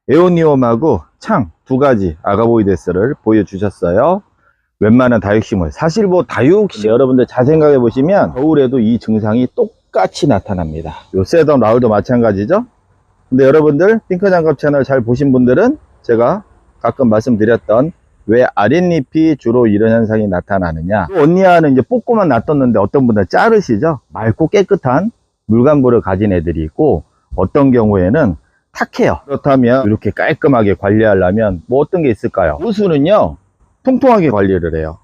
에오니움하고 창 두 가지 아가보이데스를 보여주셨어요. 웬만한 다육식물, 사실 뭐 다육식 여러분들 잘 생각해 보시면 겨울에도 이 증상이 똑같이 나타납니다. 요 세덤 라울도 마찬가지죠. 근데 여러분들 핑크장갑 채널 잘 보신 분들은 제가 가끔 말씀드렸던 왜 아랫잎이 주로 이런 현상이 나타나느냐, 언니아는 이제 뽑고만 놔뒀는데 어떤 분들은 자르시죠. 맑고 깨끗한 물관부를 가진 애들이 있고, 어떤 경우에는 탁해요. 그렇다면 이렇게 깔끔하게 관리하려면 뭐 어떤 게 있을까요? 우수는요 통통하게 관리를 해요.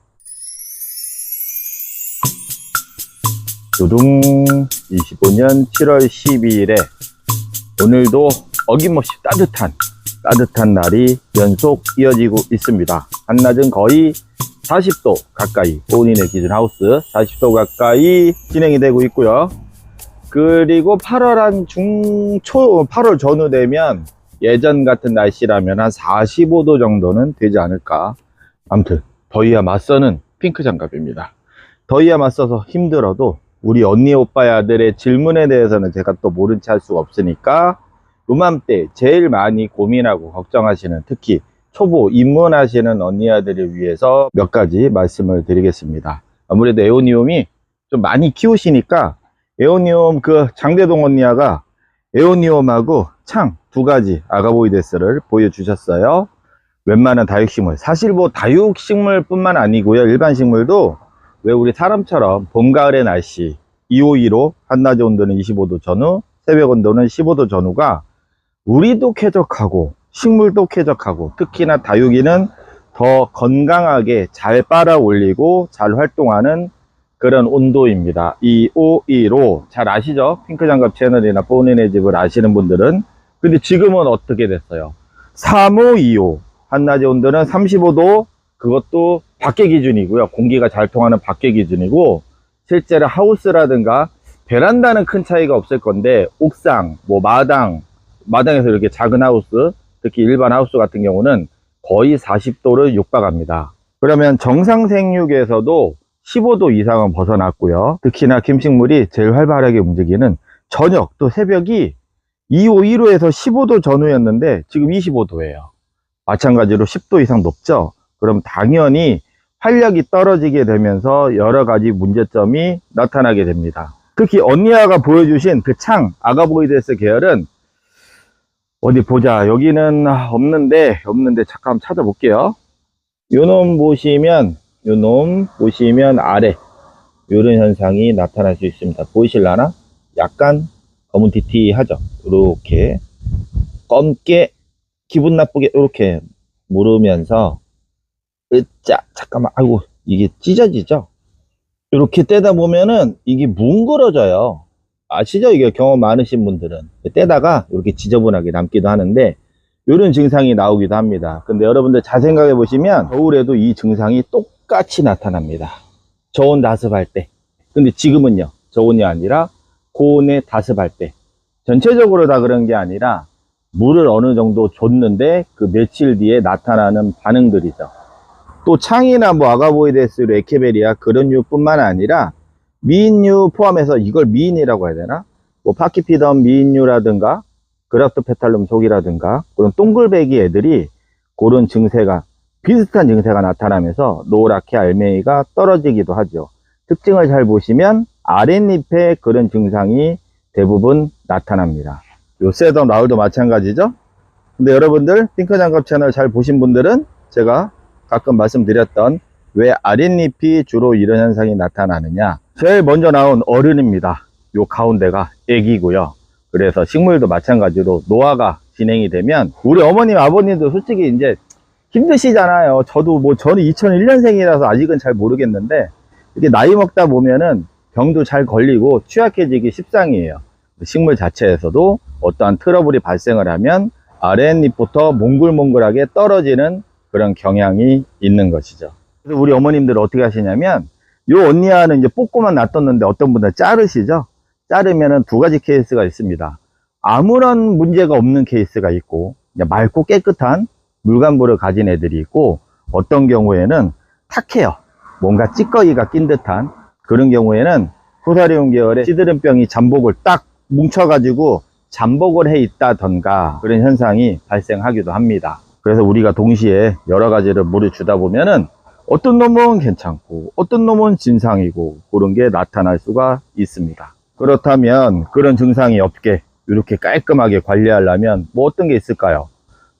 두둥 25년 7월 12일에 오늘도 어김없이 따뜻한 날이 연속 이어지고 있습니다. 한낮은 거의 40도 가까이, 본인의 기준 하우스 40도 가까이 진행이 되고 있고요. 그리고 8월 한 중초, 8월 전후 되면 예전 같은 날씨라면 한 45도 정도는 되지 않을까. 아무튼 더위와 맞서는 핑크 장갑입니다. 더위와 맞서서 힘들어도 우리 언니 오빠야들의 질문에 대해서는 제가 또 모른 체 할 수가 없으니까, 요맘때 제일 많이 고민하고 걱정하시는, 특히 초보 입문하시는 언니야들을 위해서 몇 가지 말씀을 드리겠습니다. 아무래도 에오니움이 좀 많이 키우시니까, 에오니움 그 장대동 언니야가 에오니움하고 창 두 가지 아가보이데스를 보여주셨어요. 웬만한 다육식물, 사실 뭐 다육식물 뿐만 아니고요, 일반 식물도 왜 우리 사람처럼 봄 가을의 날씨 2515 한낮의 온도는 25도 전후, 새벽 온도는 15도 전후가 우리도 쾌적하고 식물도 쾌적하고, 특히나 다육이는 더 건강하게 잘 빨아 올리고 잘 활동하는 그런 온도입니다. 2515 잘 아시죠? 핑크장갑 채널이나 본인의 집을 아시는 분들은. 근데 지금은 어떻게 됐어요? 3525 한낮의 온도는 35도, 그것도 밖의 기준이고요. 공기가 잘 통하는 밖의 기준이고, 실제로 하우스라든가 베란다는 큰 차이가 없을 건데, 옥상, 뭐 마당에서 이렇게 작은 하우스, 특히 일반 하우스 같은 경우는 거의 40도를 육박합니다. 그러면 정상 생육에서도 15도 이상은 벗어났고요. 특히나 김식물이 제일 활발하게 움직이는 저녁 또 새벽이 2515에서 15도 전후였는데 지금 25도예요. 마찬가지로 10도 이상 높죠. 그럼 당연히 활력이 떨어지게 되면서 여러 가지 문제점이 나타나게 됩니다. 특히 언니아가 보여주신 그 창 아가보이데스 계열은 어디 보자, 여기는 없는데 잠깐 찾아볼게요. 요놈 보시면 아래 이런 현상이 나타날 수 있습니다. 보이실라나? 약간 검은티티하죠. 이렇게 검게 기분 나쁘게 이렇게 무르면서, 잠깐만, 아이고 이게 찢어지죠. 이렇게 떼다 보면은 이게 뭉그러져요. 아시죠? 이게 경험 많으신 분들은 떼다가 이렇게 지저분하게 남기도 하는데, 이런 증상이 나오기도 합니다. 근데 여러분들 잘 생각해 보시면 겨울에도 이 증상이 똑같이 나타납니다. 저온 다습할 때. 근데 지금은요, 저온이 아니라 고온에 다습할 때. 전체적으로 다 그런 게 아니라 물을 어느 정도 줬는데 그 며칠 뒤에 나타나는 반응들이죠. 또 창이나 뭐 아가보이데스, 에케베리아 그런 류뿐만 아니라 미인류 포함해서, 이걸 미인이라고 해야 되나? 뭐 파키피덤 미인류라든가 그라프토페탈룸 속이라든가 그런 동글배기 애들이 그런 증세가, 비슷한 증세가 나타나면서 노랗게 알맹이가 떨어지기도 하죠. 특징을 잘 보시면 아랫잎에 그런 증상이 대부분 나타납니다. 요 세덤 라울도 마찬가지죠. 근데 여러분들 핑크장갑 채널 잘 보신 분들은 제가 가끔 말씀드렸던 왜 아랫잎이 주로 이런 현상이 나타나느냐, 제일 먼저 나온 어른입니다. 요 가운데가 애기고요. 그래서 식물도 마찬가지로 노화가 진행이 되면, 우리 어머님 아버님도 솔직히 이제 힘드시잖아요. 저는 2001년생이라서 아직은 잘 모르겠는데, 이렇게 나이 먹다 보면은 병도 잘 걸리고 취약해지기 십상이에요. 식물 자체에서도 어떠한 트러블이 발생을 하면 아랫잎부터 몽글몽글하게 떨어지는 그런 경향이 있는 것이죠. 그래서 우리 어머님들은 어떻게 하시냐면, 요 언니아는 이제 뽑고만 놔뒀는데 어떤 분들은 자르시죠. 자르면은 두 가지 케이스가 있습니다. 아무런 문제가 없는 케이스가 있고, 맑고 깨끗한 물관부를 가진 애들이 있고, 어떤 경우에는 탁해요. 뭔가 찌꺼기가 낀 듯한 그런 경우에는 포사리움 계열의 시드름병이 잠복을 딱 뭉쳐가지고 잠복을 해 있다던가 그런 현상이 발생하기도 합니다. 그래서 우리가 동시에 여러 가지를 물을 주다 보면은 어떤 놈은 괜찮고 어떤 놈은 진상이고 그런 게 나타날 수가 있습니다. 그렇다면 그런 증상이 없게 이렇게 깔끔하게 관리하려면 뭐 어떤 게 있을까요?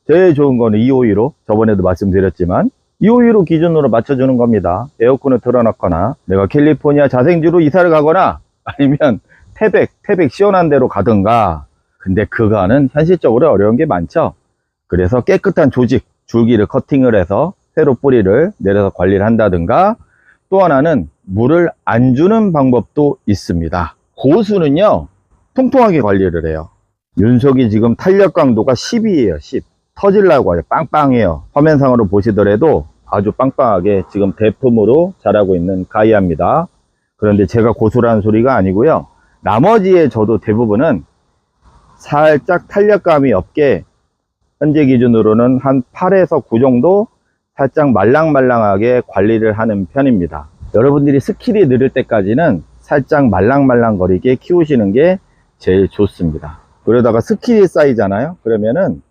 제일 좋은 거는 252로 저번에도 말씀드렸지만 252로 기준으로 맞춰주는 겁니다. 에어컨을 틀어놨거나 내가 캘리포니아 자생지로 이사를 가거나 아니면 태백 시원한 데로 가든가. 근데 그거는 현실적으로 어려운 게 많죠. 그래서 깨끗한 조직 줄기를 커팅을 해서 새로 뿌리를 내려서 관리를 한다든가, 또 하나는 물을 안 주는 방법도 있습니다. 고수는요 통통하게 관리를 해요. 윤석이 지금 탄력 강도가 10이에요. 10. 터질라고 해요. 빵빵해요. 화면상으로 보시더라도 아주 빵빵하게 지금 대품으로 자라고 있는 가이아입니다. 그런데 제가 고수라는 소리가 아니고요, 나머지의 저도 대부분은 살짝 탄력감이 없게 현재 기준으로는 한 8에서 9 정도 살짝 말랑말랑하게 관리를 하는 편입니다. 여러분들이 스킬이 늘을 때까지는 살짝 말랑말랑거리게 키우시는 게 제일 좋습니다. 그러다가 스킬이 쌓이잖아요. 그러면은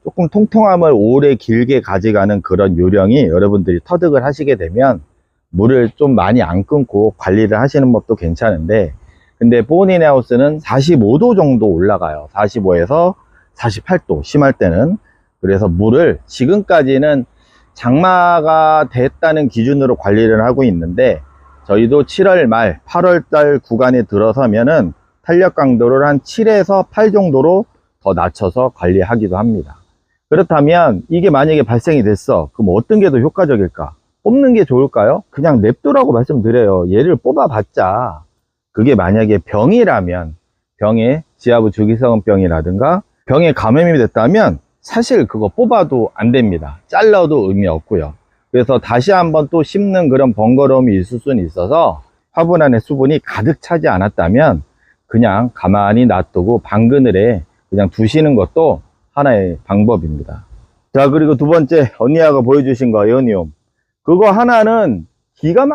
조금 통통함을 오래 길게 가져가는 그런 요령이 여러분들이 터득을 하시게 되면 물을 좀 많이 안 끊고 관리를 하시는 법도 괜찮은데, 근데 보니네하우스는 45도 정도 올라가요. 45에서 48도 심할 때는. 그래서 물을 지금까지는 장마가 됐다는 기준으로 관리를 하고 있는데, 저희도 7월 말 8월 달 구간에 들어서면은 탄력 강도를 한 7에서 8 정도로 더 낮춰서 관리하기도 합니다. 그렇다면 이게 만약에 발생이 됐어. 그럼 어떤 게 더 효과적일까? 뽑는 게 좋을까요? 그냥 냅두라고 말씀드려요. 얘를 뽑아봤자 그게 만약에 병이라면, 병에 지하부 주기성병이라든가 병에 감염이 됐다면 사실 그거 뽑아도 안 됩니다. 잘라도 의미 없고요. 그래서 다시 한번 또 심는 그런 번거로움이 있을 수는 있어서 화분 안에 수분이 가득 차지 않았다면 그냥 가만히 놔두고 방그늘에 그냥 두시는 것도 하나의 방법입니다. 자, 그리고 두 번째 언니아가 보여주신 거 에어니움, 그거 하나는 기가 막